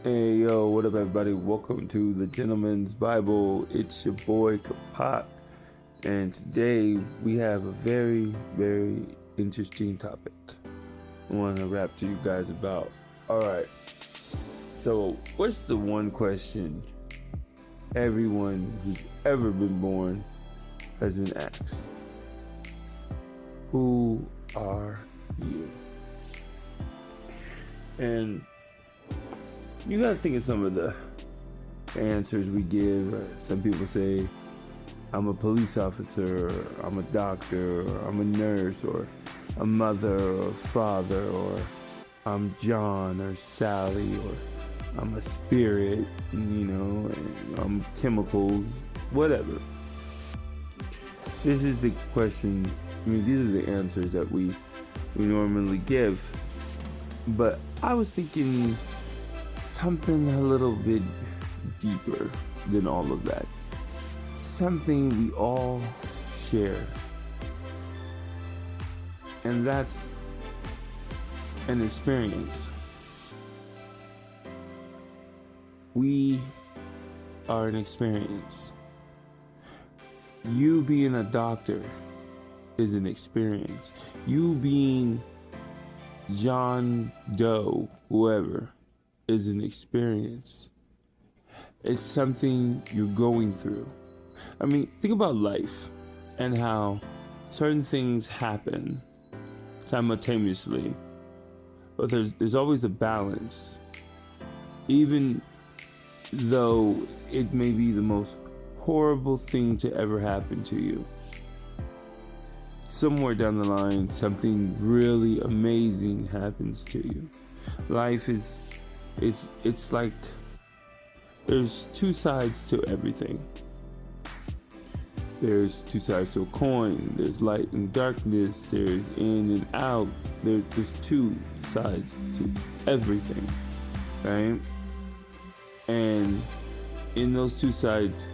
Hey yo, what up everybody? Welcome to the Gentleman's Bible. It's your boy Kapak. And today we have a very, very interesting topic I want to rap to you guys about. Alright, so what's the one question everyone who's ever been born has been asked? Who are you? And you gotta think of some of the answers we give. Some people say, I'm a police officer, or I'm a doctor, or I'm a nurse, or a mother, or a father, or I'm John or Sally, or I'm a spirit, and I'm chemicals, whatever. This is the questions, these are the answers that we normally give. But I was thinking something a little bit deeper than all of that. Something we all share. And that's an experience. We are an experience. You being a doctor is an experience. You being John Doe, whoever, is an experience. It's something you're going through. Think about life and how certain things happen simultaneously, but there's always a balance. Even though it may be the most horrible thing to ever happen to you, somewhere down the line, something really amazing happens to you. Life is, it's like there's two sides to everything. There's two sides to a coin. There's light and darkness. There's in and out. There's two sides to everything, right? And in those two sides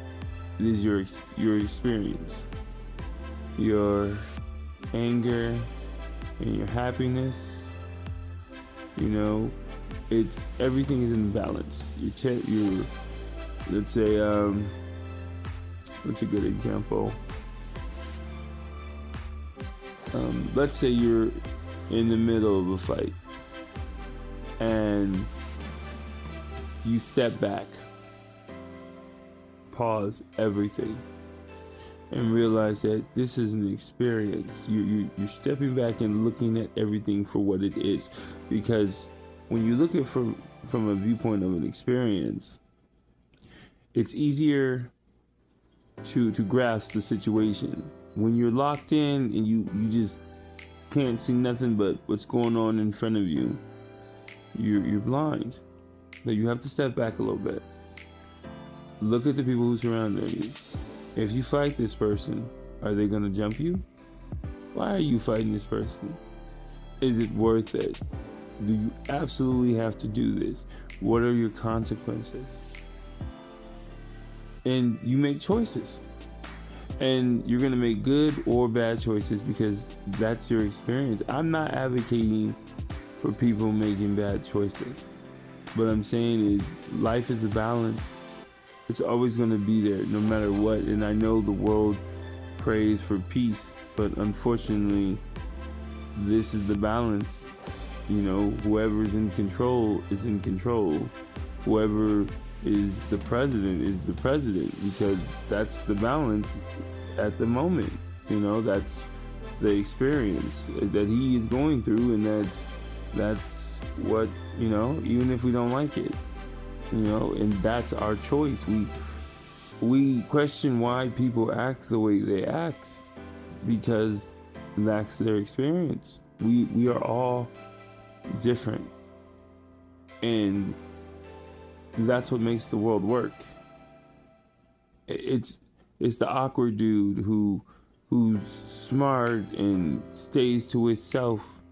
is your experience, your anger and your happiness. It's everything is in balance. You let's say what's a good example? Let's say you're in the middle of a fight and you step back, pause everything, and realize that this is an experience. You're stepping back and looking at everything for what it is, because when you look at it from a viewpoint of an experience, it's easier to grasp the situation. When you're locked in and you just can't see nothing but what's going on in front of you, you're blind. But you have to step back a little bit. Look at the people who surround you. If you fight this person, are they gonna jump you? Why are you fighting this person? Is it worth it? Do you absolutely have to do this? What are your consequences? And you make choices. And you're gonna make good or bad choices because that's your experience. I'm not advocating for people making bad choices. What I'm saying is life is a balance. It's always gonna be there no matter what. And I know the world prays for peace, but unfortunately, this is the balance. Whoever's in control is in control. Whoever is the president because that's the balance at the moment. That's the experience that he is going through, and that's what, even if we don't like it, and that's our choice. We question why people act the way they act because that's their experience. We are all different, and that's what makes the world work. It's the awkward dude who's smart and stays to himself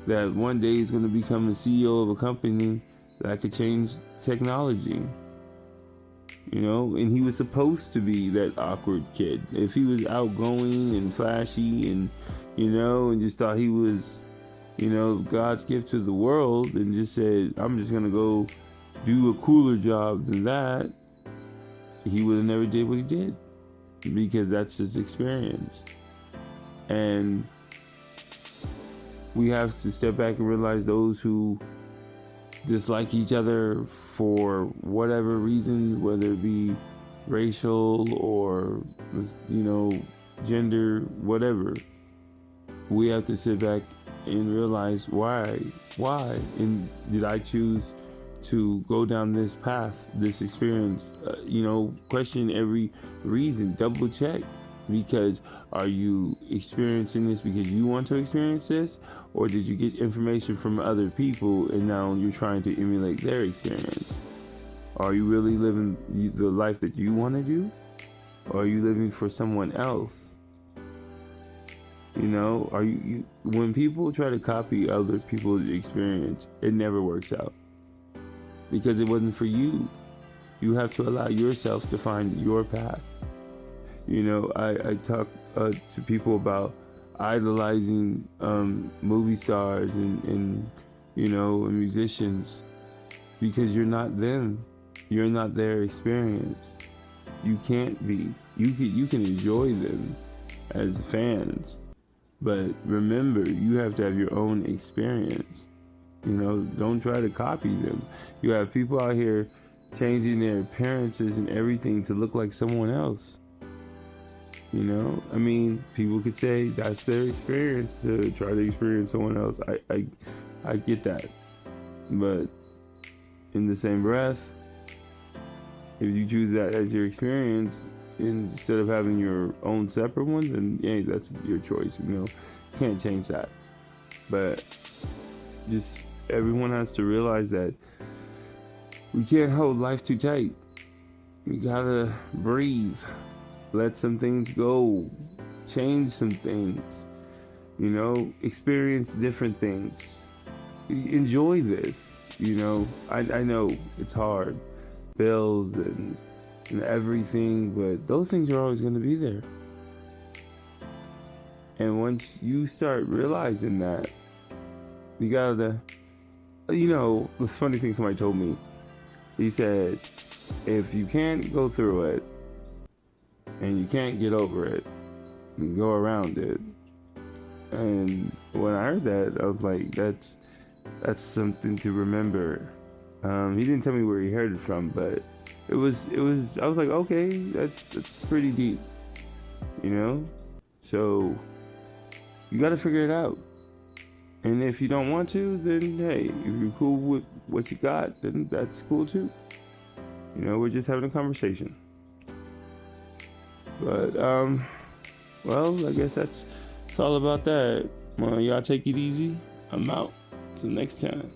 that one day is going to become the CEO of a company that could change technology. And he was supposed to be that awkward kid. If he was outgoing and flashy and just thought he was God's gift to the world, and just said, I'm just gonna go do a cooler job than that, he would have never did what he did, because that's his experience. And we have to step back and realize those who dislike each other for whatever reason, whether it be racial or, gender, whatever, we have to sit back and realize why, and did I choose to go down this path, this experience? Question every reason, double check, because are you experiencing this because you want to experience this, or did you get information from other people and now you're trying to emulate their experience? Are you really living the life that you want to do, or are you living for someone else? Are you when people try to copy other people's experience, it never works out, because it wasn't for you. You have to allow yourself to find your path. I talk to people about idolizing movie stars and musicians, because you're not them. You're not their experience. You can't be. You can enjoy them as fans, but remember, you have to have your own experience. Don't try to copy them. You have people out here changing their appearances and everything to look like someone else. People could say that's their experience, to try to experience someone else. I get that. But in the same breath, if you choose that as your experience instead of having your own separate one, then that's your choice. Can't change that. But just everyone has to realize that we can't hold life too tight. We gotta breathe. Let some things go. Change some things. Experience different things. Enjoy this. I know it's hard. Bills and everything, but those things are always going to be there. And once you start realizing that, you gotta, the funny thing somebody told me, he said, if you can't go through it and you can't get over it, you go around it. And when I heard that, I was like, that's something to remember. He didn't tell me where he heard it from, but it was I was like, okay, that's pretty deep, so you got to figure it out. And if you don't want to, then hey, if you're cool with what you got, then that's cool too. We're just having a conversation. But well, I guess that's all about that. Y'all take it easy. I'm out. Till next time.